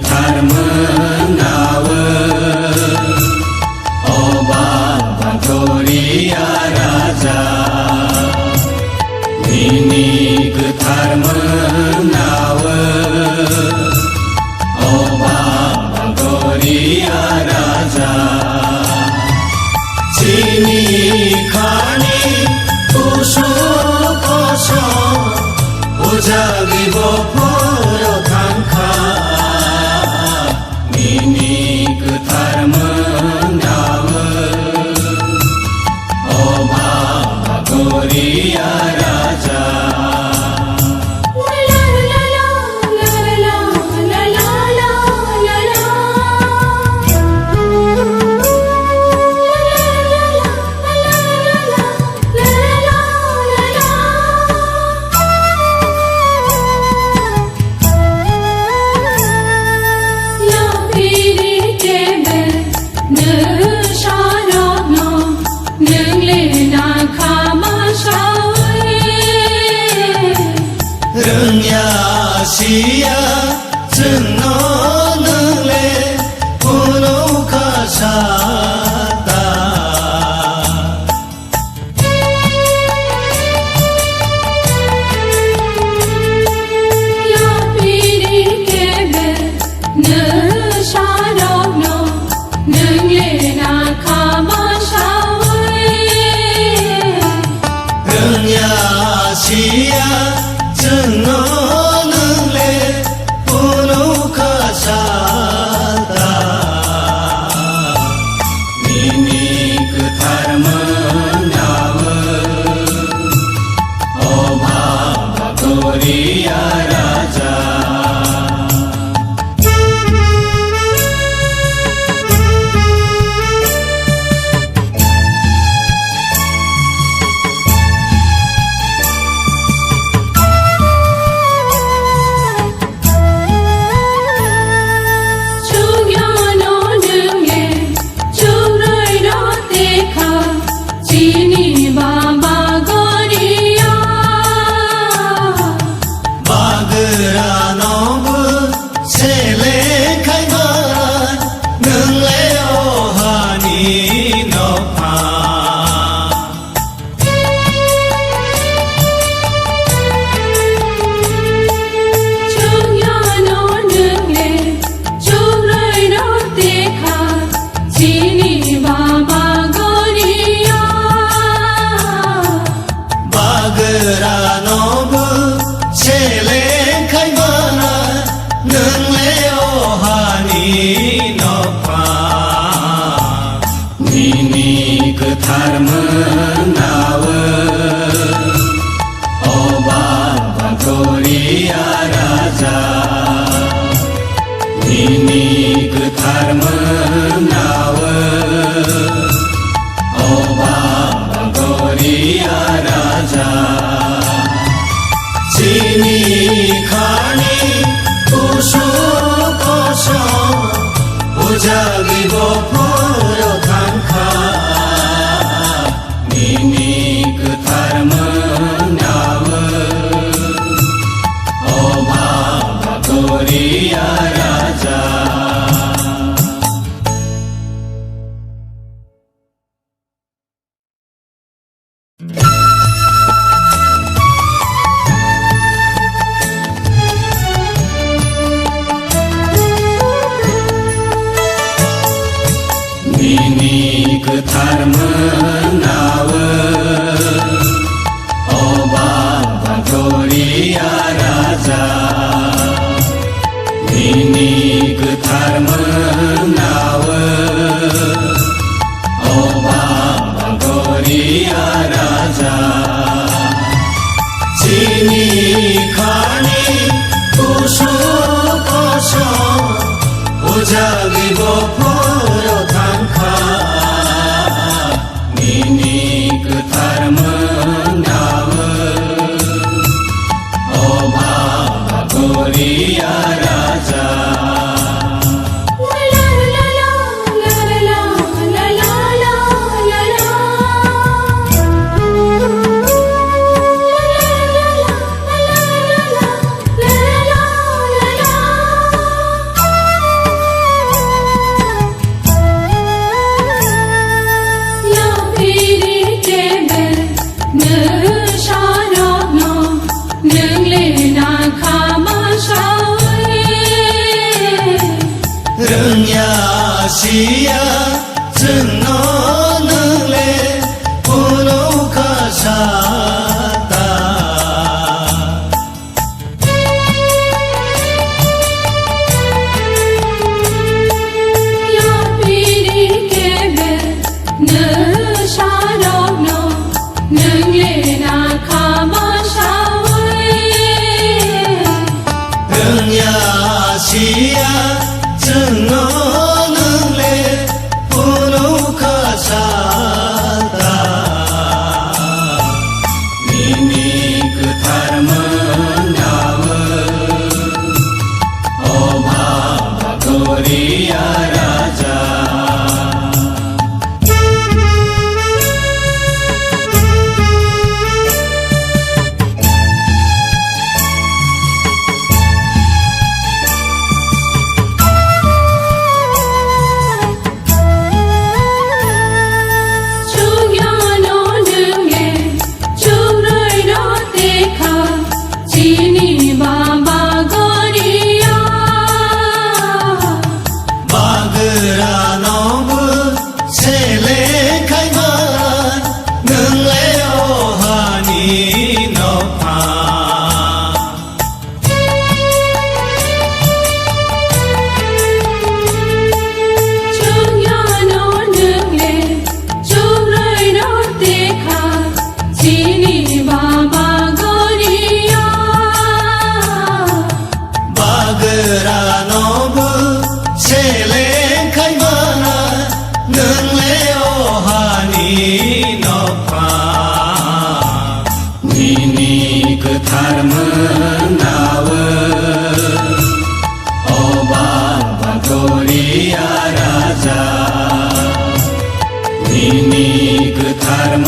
धर्म नाव ओबा भगोरिया राजा निनिक धर्म नाव ओबा भगोरिया राजा चिनी खानी कुसो कसो उजागिब फरो थांखा निनिक धर्म नाव ओबा भगोरिया राजा Sia ceno nele puno kasata ya piri kebe ne sharogno nengle na khama shawe rengya sia ceno धर्म नाव ओबा भगोरिया राजा निनिक धर्म नाव ओबा भगोरिया राजा चिनी खानी कुसो कसो उजागिब फरो थांखा निनिक धर्म नाव ओबा भगोरिया राजा निनिक धर्म नाव ओबा भगोरिया राजा निनिक धर्म नाव ओबा भगोरिया राजा चिनी खानी कुसो कसो उजागिब फरो थांखा निनिक 등야시야 증노능래 부노카사다 야비리 케베 느샤록노 능레나 카마샤웨 등야시야 증노능래 부노카사다 니니 그 닮은 나의 오바바거리야 라자 중요노 능에 중로이로 데카 지니 바바거리야 마그라 노브 셀레카이만 능레오하니 높아 중요노 능에 중로이로 데카 지니 바바거리야 마그라 노브 셀레카이만 능레오하니 높아 니니 그 닮은 나의 오바바거리야 라자 니니 그 닮은